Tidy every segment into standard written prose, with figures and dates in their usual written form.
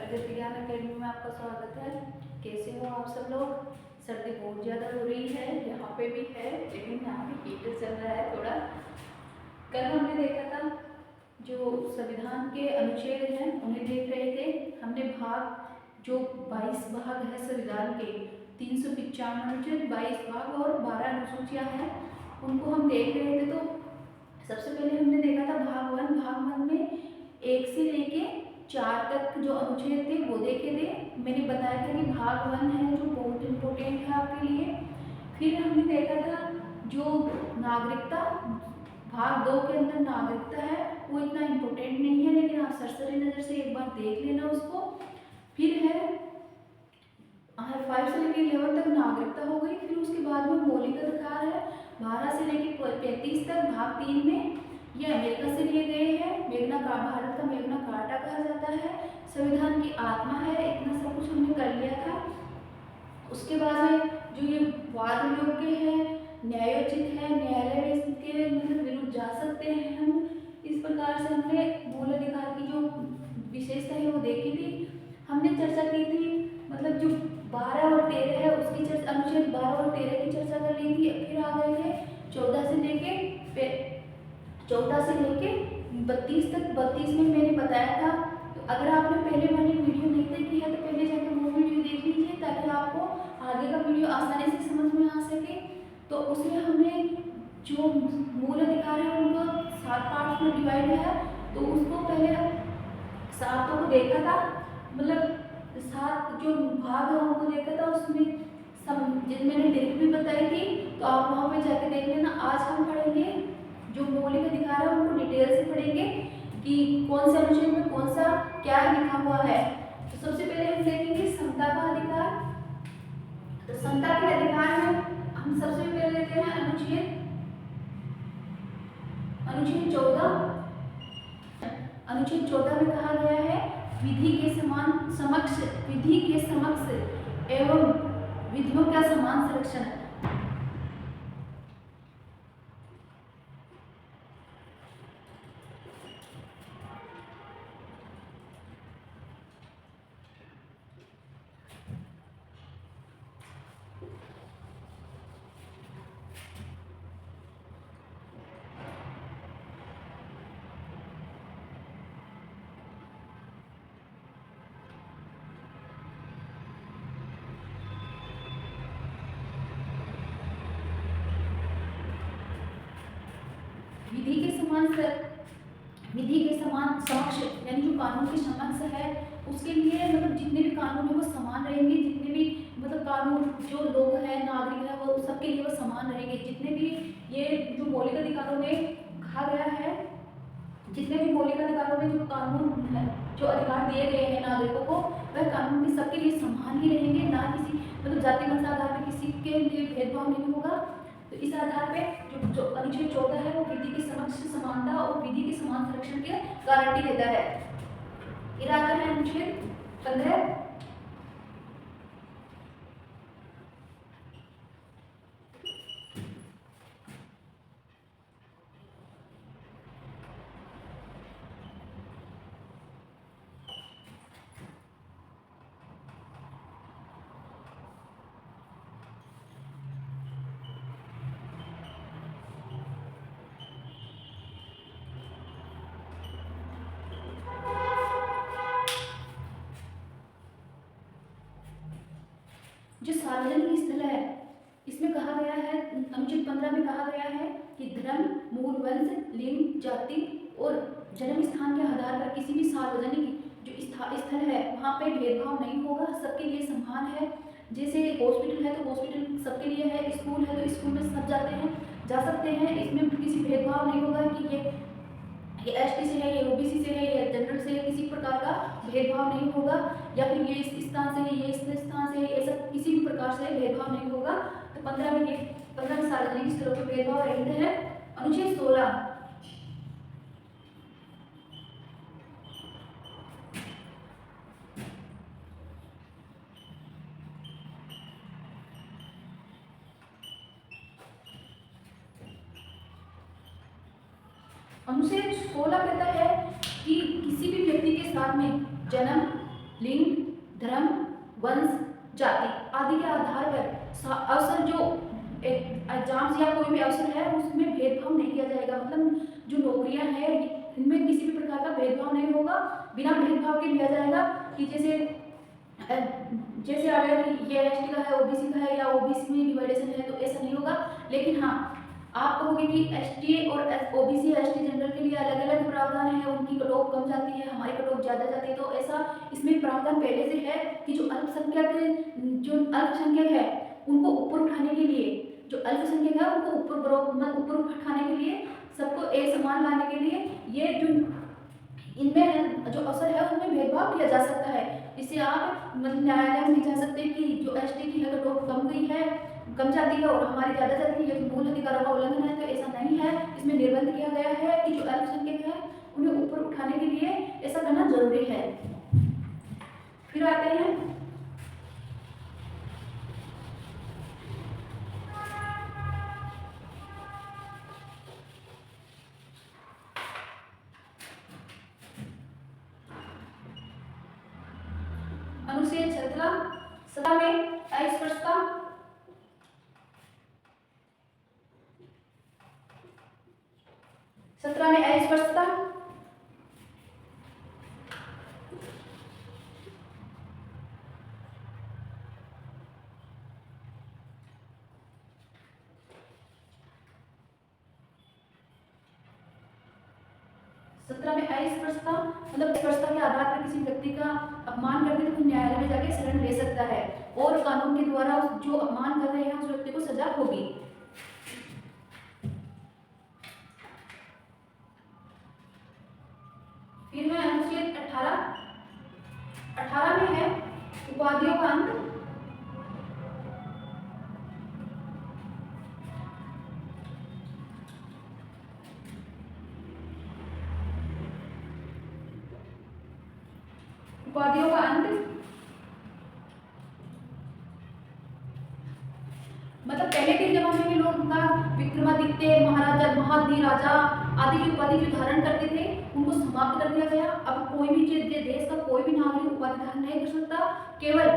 प्रगति ज्ञान अकेडमी में आपका स्वागत है। कैसे हो आप सब लोग? सर्दी बहुत ज़्यादा हो रही है, यहाँ पे भी है, लेकिन यहाँ भी हीटर चल रहा है थोड़ा। कल हमने देखा था जो संविधान के अनुच्छेद हैं उन्हें देख रहे थे। हमने जो 22 भाग है संविधान के, 395 अनुच्छेद, 22 भाग और 12 अनुसूचियाँ हैं, उनको हम देख रहे थे। तो सबसे पहले हमने देखा था भाग वन में 1 से लेके 4 तक जो अनुच्छेद थे वो देखे थे। मैंने बताया था कि भाग 1 है जो बहुत इम्पोर्टेंट है आपके लिए। फिर हमने देखा था जो नागरिकता, भाग 2 के अंदर नागरिकता है, वो इतना इम्पोर्टेंट नहीं है, लेकिन आप सरसरी नज़र से एक बार देख लेना उसको। फिर है 5 से लेकर 11 तक नागरिकता हो गई। फिर उसके बाद में मौलिक अधिकार है 12 से लेकर 35 तक, भाग 3 में। ये अमेरिका से लिए गए हैं, भारत का मेघना कार्टा कहा जाता है। संविधान की आत्मा है, इतना सब कुछ हमने कर लिया था। उसके बाद में जो ये वाद योग्य है, न्यायोचित है, न्यायालय में इसके मतलब विरुद्ध जा सकते हैं हम, इस प्रकार से हमने मूल अधिकार की जो विशेषता है वो देखी थी। हमने चर्चा की थी, मतलब जो 12 और 13 है उसकी चर्चा, अनुच्छेद 12 और 13 की चर्चा कर ली थी। फिर आ गए थे 14 से लेके 32 तक। 32 में मैंने बताया था, तो अगर आपने पहले वाली वीडियो नहीं देखी है तो पहले जाकर वो वीडियो देख लीजिए, ताकि आपको आगे का वीडियो आसानी से समझ में आ सके। तो उसमें हमने जो मूल अधिकार है उनको 7 पार्ट्स में डिवाइड है, तो उसको पहले 7 को देखा था, मतलब 7 जो भाग है उनको देखा था। उसमें जिन मैंने ट्रिक भी बताई थी, तो आप वहाँ पे जाके देख लेना। आज हम पढ़ेंगे जो मौलिक अधिकार है उनको डिटेल से पढ़ेंगे कि कौन से अनुच्छेद में कौन सा क्या लिखा हुआ है। तो सबसे पहले हम देखेंगे समता का अधिकार। तो समता के अधिकार में हम सबसे पहले लेते हैं अनुच्छेद 14। अनुच्छेद 14 में कहा गया है विधि के समक्ष एवं विधियों का समान संरक्षण। विधि के समान समक्ष, यानी जो कानून के समक्ष है उसके लिए मतलब जितने भी कानून है वो समान रहेंगे। जितने भी मतलब कानून जो लोग हैं, नागरिक है, वो सबके लिए वो समान रहेंगे। जितने भी ये जो मौलिक अधिकारों में कहा गया है, जितने भी मौलिक अधिकारों में जो कानून है, जो अधिकार दिए गए हैं नागरिकों को, वह कानून भी सबके लिए समान ही रहेंगे। ना किसी मतलब जाति वंश आधार पर किसी के लिए भेदभाव नहीं होगा। तो इस आधार पे जो अनुच्छेद 14 है वो विधि के समक्ष समानता और विधि के समान संरक्षण की गारंटी देता है। फिर आता है अनुच्छेद 15। जो सार्वजनिक स्थल है इसमें कहा गया है, अनुच्छेद 15 में कहा गया है कि धर्म, मूल वंश, लिंग, जाति और जन्म स्थान के आधार पर किसी भी सार्वजनिक जो स्थल है वहाँ पे भेदभाव नहीं होगा, सबके लिए समान है। जैसे हॉस्पिटल है तो हॉस्पिटल सबके लिए है, स्कूल है तो स्कूल में सब जा सकते हैं। इसमें किसी भेदभाव नहीं होगा कि ये एसटी से है, ये ओबीसी से है, ये जनरल से है, किसी प्रकार का भेदभाव नहीं होगा। या फिर ये इस स्थान से है, ये इस स्थान से है, ऐसा किसी भी प्रकार से भेदभाव नहीं होगा। तो 15 में सार्वजनिक स्थलों पर भेदभाव रहित है। अनुच्छेद 16। अनुच्छेद 16 कहता है कि किसी भी व्यक्ति के साथ में जन्म, लिंग, धर्म, वंश, जाति आदि के आधार पर अवसर जो एग्जाम्स या कोई भी अवसर है उसमें भेदभाव नहीं किया जाएगा। मतलब जो नौकरियां हैं इनमें किसी भी प्रकार का भेदभाव नहीं होगा, बिना भेदभाव के लिया जाएगा कि जैसे आ गया कि ये एसटी का है, ओबीसी का है या ओबीसी में डिवाइडेशन है, तो ऐसा नहीं होगा। लेकिन हाँ, आप कहोगे कि एसटी और ओबीसी एसटी जनरल के लिए अलग अलग प्रावधान है, उनकी कट ऑफ कम जाती है, हमारी कट ऑफ ज़्यादा जाती है। तो ऐसा इसमें प्रावधान पहले से है कि जो अल्पसंख्यक है उनको ऊपर उठाने के लिए, जो अल्पसंख्यक है उनको ऊपर उठाने के लिए, सबको एक समान लाने के लिए ये जो इनमें जो अवसर है उनमें भेदभाव किया जा सकता है। इससे आप न्यायालय में नहीं जा सकते कि जो एसटी की है कट ऑफ कम गई है, कम जाती है और हमारी ज़्यादा जाती है, तो मूल अधिकारों का उल्लंघन है। तो ऐसा नहीं है, इसमें निर्बंध किया गया है कि जो अल्पसंख्यक है उन्हें ऊपर उठाने के लिए ऐसा करना जरूरी है। फिर आते हैं अनुच्छेद 17 में अस्पृश्यता, मतलब अस्पृश्यता के आधार पर किसी व्यक्ति का अपमान करके तो न्यायालय में जाके शरण ले सकता है और कानून के द्वारा जो अपमान कर रहे हैं उस व्यक्ति को सजा होगी। फिर है अनुच्छेद 18 में है उपाधियों का अंत। उपाधियों का अंत मतलब पहले के जमाने में लोग विक्रमादित्य, महाराजा, महाधिराजा आदि की उपाधि जो धारण करते थे उनको समाप्त कर दिया गया। अब कोई भी देश का कोई भी नागरिक उपाधि धारण नहीं कर सकता। केवल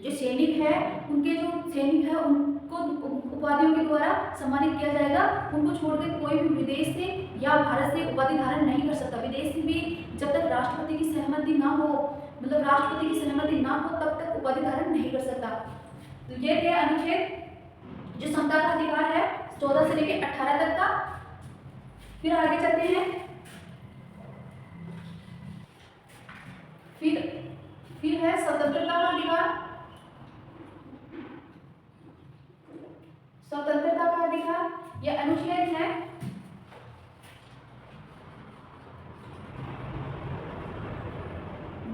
जो सैनिक है उनको उपाधियों के द्वारा सम्मानित किया जाएगा। उनको छोड़कर कोई भी विदेश से या भारत से उपाधि धारण नहीं कर सकता। विदेश से भी जब तक राष्ट्रपति की सहमति ना हो, तब तक उपाधि धारण नहीं कर सकता। तो ये थे अनुच्छेद जो समता का अधिकार है 14 से लेकर 18 तक का। फिर आगे चलते हैं। फिर है स्वतंत्रता का अधिकार। स्वतंत्रता का अधिकार यह अनुच्छेद है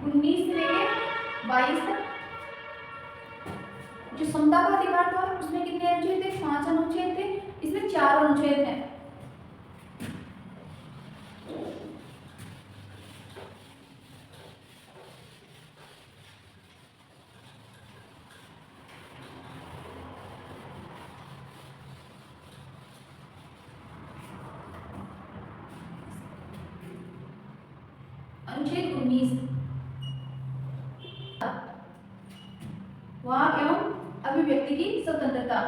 19 से लेकर 22 तक। जो समता का अधिकार था उसमें कितने अनुच्छेद थे? 5 अनुच्छेद थे। इसमें 4 अनुच्छेद हैं। अनुच्छेद 19 वाक एवं अभिव्यक्ति की स्वतंत्रता।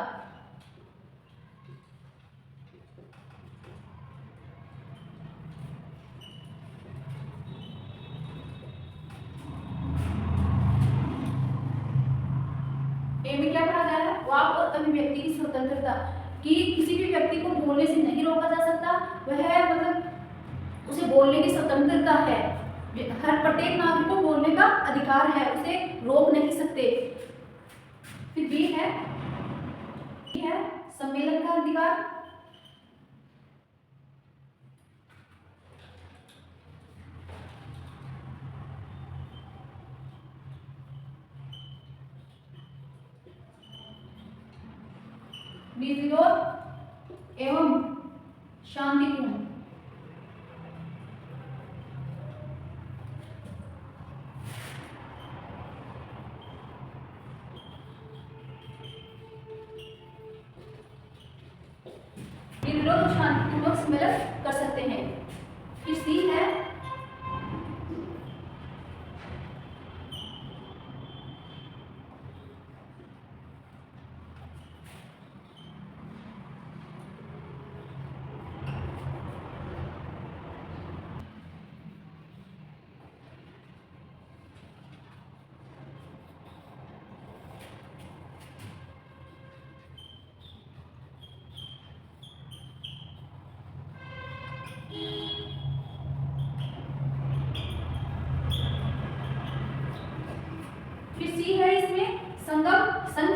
में क्या कहा गया है? वाक और अभिव्यक्ति की स्वतंत्रता कि किसी भी व्यक्ति को बोलने से नहीं रोका जा सकता। वह मतलब उसे बोलने की स्वतंत्रता है। हर प्रत्येक नागरिक को बोलने का अधिकार है, उसे रोक नहीं सकते। फिर बी है सम्मेलन का अधिकार। निर्विरोध एवं शांतिपूर्ण। निर्विरोध शांतिपूर्वक सम्मेलन कर सकते हैं। फिर सी है फिर सी है इसमें संगम संघ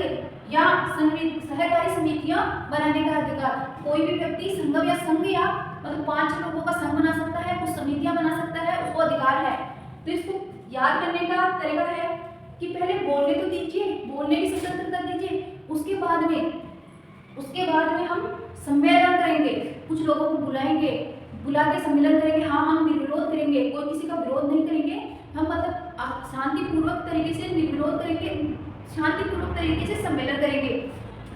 या सहकारी समितियां बनाने का अधिकार। कोई भी व्यक्ति संगम या संघ या मतलब 5 लोगों का संघ बना सकता है, कुछ समितियां बना सकता है, उसको अधिकार है। तो इसको याद करने का तरीका है कि पहले बोलने तो दीजिए, बोलने की स्वतंत्रता दीजिए, उसके बाद में हम सम्मेलन करेंगे, कुछ लोगों को बुलाएंगे, बुला के सम्मेलन करेंगे। हाँ, हम निर्विरोध करेंगे, कोई किसी का विरोध नहीं करेंगे, हम मतलब शांतिपूर्वक तरीके से निर्विरोध करेंगे, शांतिपूर्वक तरीके से सम्मेलन करेंगे।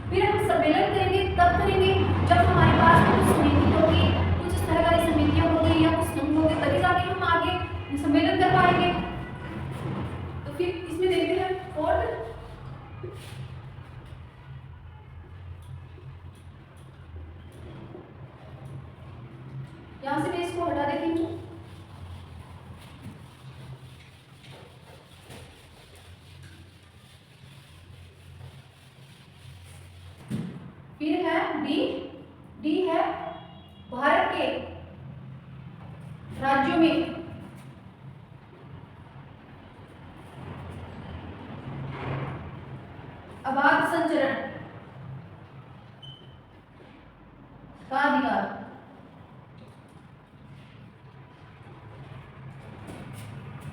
फिर हम सम्मेलन करेंगे तब करेंगे जब हमारे पास कुछ समिति होगी, कुछ सहकारी समितियां होगी या कुछ संघ होंगे, तभी जाके हम आगे सम्मेलन कर पाएंगे। तो फिर इसमें देखते हैं फोर्थ, यहां से मैं इसको हटा देती हूँ। फिर है डी है भारत के राज्यों में अबाध संचरण का अधिकार।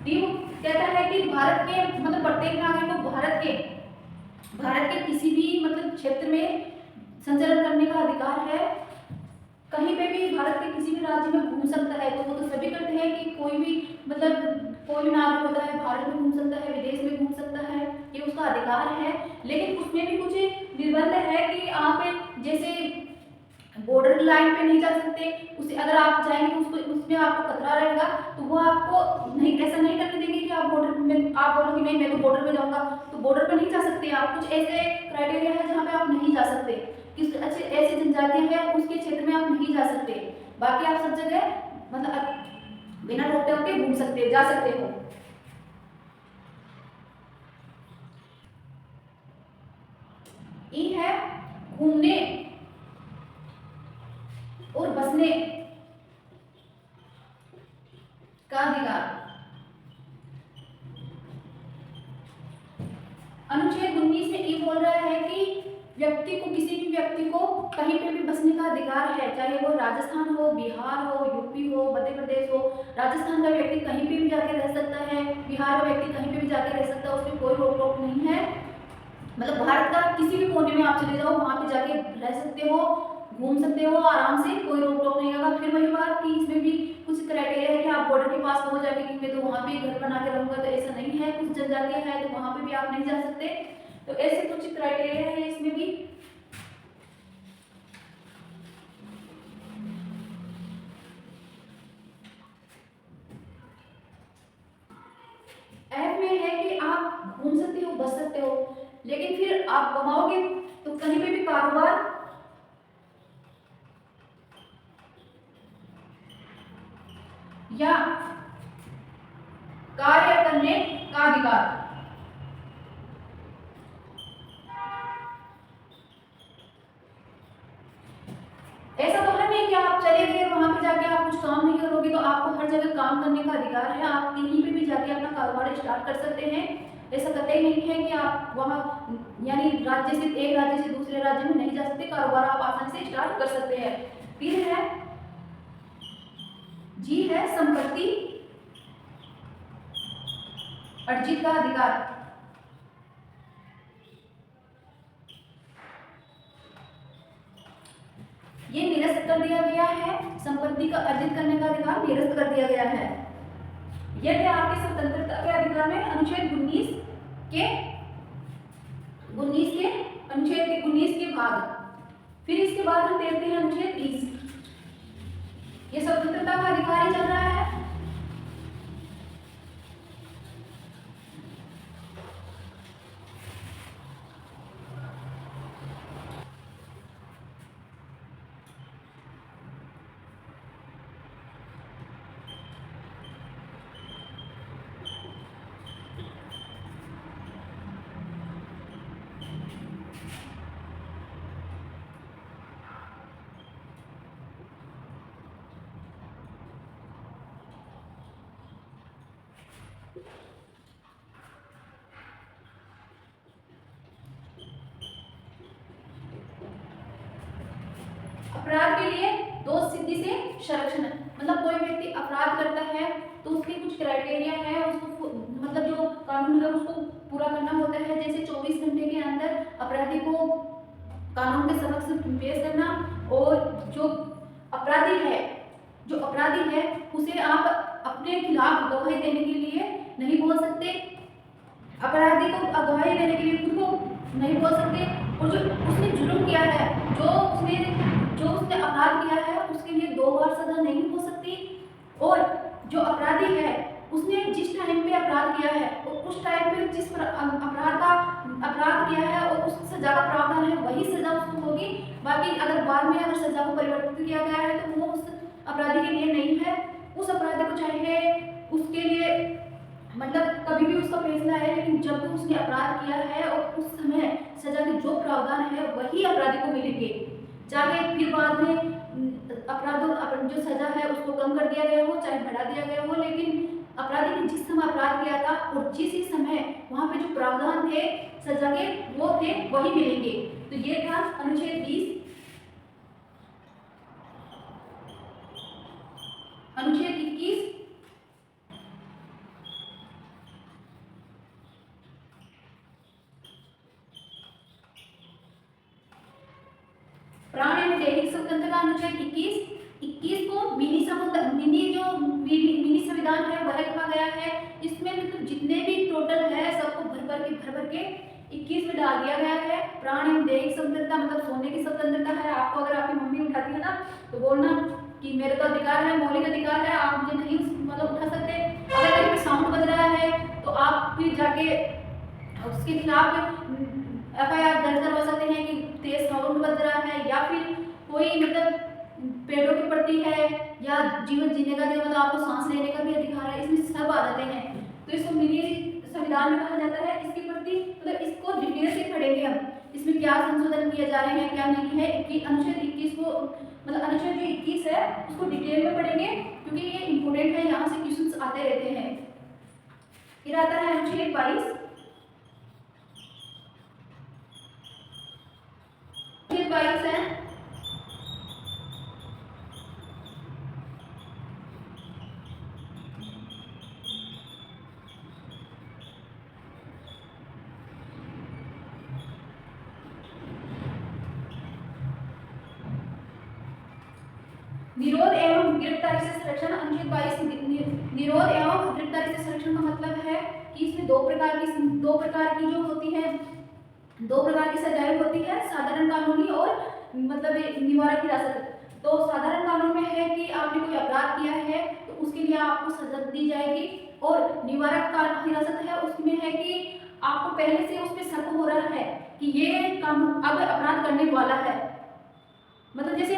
डी कहता है कि भारत के मतलब प्रत्येक नागरिक को भारत के किसी भी मतलब क्षेत्र में संचरण करने का अधिकार है। कहीं पे भी भारत के किसी भी राज्य में घूम सकता है। तो वो तो सभी करते हैं कि कोई भी नागरिक होता है भारत में घूम सकता है, विदेश में घूम सकता है, ये उसका अधिकार है। लेकिन उसमें भी कुछ निर्बंध है कि आप जैसे बॉर्डर लाइन पे नहीं जा सकते, उसे अगर आप जाएंगे तो उसमें आपको खतरा रहेगा, तो वो आपको नहीं, ऐसा नहीं करने देंगे कि आप बॉर्डर में आप बोलोगे नहीं मैं तो बॉर्डर पे जाऊंगा, तो बॉर्डर पे नहीं जा सकते आप। कुछ ऐसे क्राइटेरिया है जहाँ पे आप नहीं जा सकते, किस अच्छे ऐसी जनजातियां हैं उसके क्षेत्र में आप नहीं जा सकते, बाकी आप सब जगह मतलब बिना रोक टोक के घूम सकते, जा सकते हो। ई है घूमने और बसने का अधिकार। अनुच्छेद 19 में ये बोल रहा है कि किसी भी व्यक्ति को कहीं पे भी बसने का अधिकार है, चाहे वो राजस्थान हो, बिहार हो, यूपी हो, मध्य प्रदेश हो। राजस्थान का व्यक्ति कहीं पे भी जाके रह सकता है, बिहार का व्यक्ति कहीं पे भी जाके रह सकता है, उसमें कोई रोक टोक नहीं है। मतलब भारत का किसी भी कोने में आप चले जाओ, वहां पे जाके रह सकते हो, घूम सकते हो आराम से, कोई रोक टोक नहीं होगा। फिर वही बात कि इसमें भी कुछ क्राइटेरिया है कि आप बॉर्डर के पास हो जाके कि मैं तो वहां पे घर बना के रहूंगा, तो ऐसा नहीं है। कुछ जनजातियां हैं तो वहां पे भी आप नहीं जा सकते, तो ऐसे कुछ क्राइटेरिया है इसमें भी। एफ में है कि आप घूम सकते हो, बस सकते हो, लेकिन फिर आप कमाओगे तो कहीं पे भी कारोबार या कार्य करने का अधिकार। ऐसा तो है नहीं कि आप चले गए वहां पे जाके आप कुछ काम नहीं करोगे, तो आपको हर जगह काम करने का अधिकार है, आप कहीं पे भी जाके अपना कारोबार स्टार्ट कर सकते हैं। ऐसा कतई नहीं है कि आप वहां यानी एक राज्य से दूसरे राज्य में नहीं जा सकते, कारोबार आप आसानी से स्टार्ट कर सकते हैं। फिर है जी है संपत्ति अर्जित का अधिकार। ये निरस्त कर दिया गया है, संपत्ति का अर्जित करने का अधिकार निरस्त कर दिया गया है। यदि आपके स्वतंत्रता के अधिकार में अनुच्छेद 19 के भाग। फिर इसके बाद हम देखते हैं अनुच्छेद 30। ये स्वतंत्रता का अधिकार ही चल रहा है। अपराध के लिए दो सिद्धि से संरक्षण, मतलब कोई व्यक्ति अपराध करता है तो उसके कुछ क्राइटेरिया है, उसको मतलब जो कानून है उसको पूरा करना होता है। जैसे 24 घंटे के अंदर अपराधी को कानून के समक्ष पेश करना, और जो अपराधी है उसे आप अपने खिलाफ गवाही देने के लिए नहीं बोल सकते, अपराधी को गवाही देने के लिए खुद को नहीं बोल सकते, और जो उसने जुल्म किया है, जो उसने अपराध किया है उसके लिए 2 बार सजा नहीं हो सकती, और जो अपराधी है उसने जिस टाइम पे अपराध किया है और उस टाइम पे जिस अपराध किया है और उस सजा का प्रावधान है वही सजा उसको होगी। बाकी अगर बाद में अगर सजा को परिवर्तित किया गया है तो वो उस अपराधी के लिए नहीं है। उस अपराधी को चाहे उसके लिए मतलब कभी भी उसका फैसला है, लेकिन जब भी उसने अपराध किया है और उस समय सजा के जो प्रावधान है वही अपराधी को मिलेंगे, चाहे फिर बाद में जो सजा है उसको कम कर दिया गया हो चाहे बढ़ा दिया गया हो, लेकिन अपराधी ने जिस समय अपराध किया था और जिस ही समय वहां पे जो प्रावधान थे सजा के वो थे वही मिलेंगे। तो ये था अनुच्छेद 20। अनुच्छेद 21 प्राण एवं दैहिक स्वतंत्रता। अनुच्छेद 21 को मिनी संविधान है वह कहा गया है। इसमें मतलब जितने भी टोटल है सबको भर के 21 में डाल दिया गया है। प्राण एवं दैहिक स्वतंत्रता मतलब सोने की स्वतंत्रता है। आपको अगर आपकी मम्मी उठाती है ना तो बोलना कि मेरे तो अधिकार है, मौलिक अधिकार है, आप मुझे नहीं मतलब उठा सकते। अगर कहीं पे साउंड बज रहा है तो आप फिर जाके उसके खिलाफ FIR दर्ज करवा सकते हैं कि तेज साउंड बज रहा है, या फिर कोई मतलब पेड़ों की प्रति है या जीवन जीने का मतलब आपको सांस लेने का भी अधिकार है, इसमें सब आ जाते हैं। तो इसको मिनी संविधान में कहा जाता है। इसके प्रति मतलब इसको डिटेल से पढ़ेंगे हम, इसमें क्या संशोधन किए जा रहे हैं क्या नहीं है। अनुच्छेद 21 को मतलब अनुच्छेद जो 21 है उसको डिटेल में पढ़ेंगे क्योंकि ये इंपोर्टेंट है, यहाँ से क्वेश्चंस आते रहते हैं। फिर आता है अनुच्छेद 22। अनुच्छेद 22 है निरोध एवं गिरफ्तारी से संरक्षण। अनुच्छेद 22 निरोध एवं गिरफ्तारी से संरक्षण का मतलब है कि इसमें दो प्रकार की जो होती है, 2 प्रकार की सजाएं होती है, साधारण कानूनी और मतलब निवारक हिरासत। तो साधारण कानून में है कि आपने कोई अपराध किया है तो उसके लिए आपको सजा दी जाएगी, और निवारक हिरासत है उसमें है कि आपको पहले से उस पर शक हो रहा है कि ये कानून अब अपराध करने वाला है। मतलब जैसे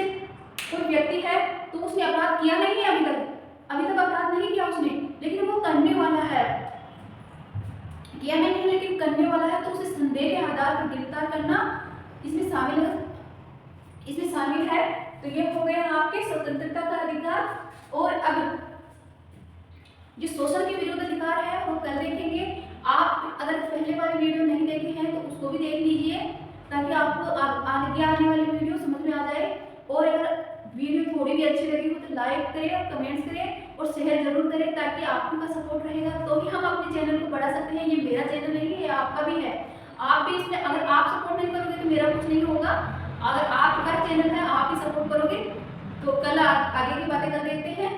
कोई व्यक्ति है तो उसने अपराध किया नहीं है, अभी तक अपराध नहीं किया उसने, लेकिन वो करने वाला है, किया नहीं है लेकिन करने वाला है, तो उसे संदेह के आधार पर गिरफ्तार करना इसमें शामिल है। तो ये हो गया आपके स्वतंत्रता का अधिकार। और अब जो शोषण के विरुद्ध अधिकार है वो कल देखेंगे। आप अगर पहले वाली वीडियो नहीं देखे हैं तो उसको भी देख लीजिए ताकि आपको आगे आने वाली वीडियो समझ में आ जाए। और अगर वीडियो थोड़ी भी अच्छी लगी हो तो लाइक करें और कमेंट्स करें और शेयर जरूर करें ताकि आपका सपोर्ट रहेगा तो ही हम अपने चैनल को बढ़ा सकते हैं। ये मेरा चैनल नहीं है, आपका भी है। आप भी इसमें अगर आप सपोर्ट नहीं करोगे तो मेरा कुछ नहीं होगा। अगर आपका चैनल है आप ही सपोर्ट करोगे तो कल आगे की बातें कर देते हैं।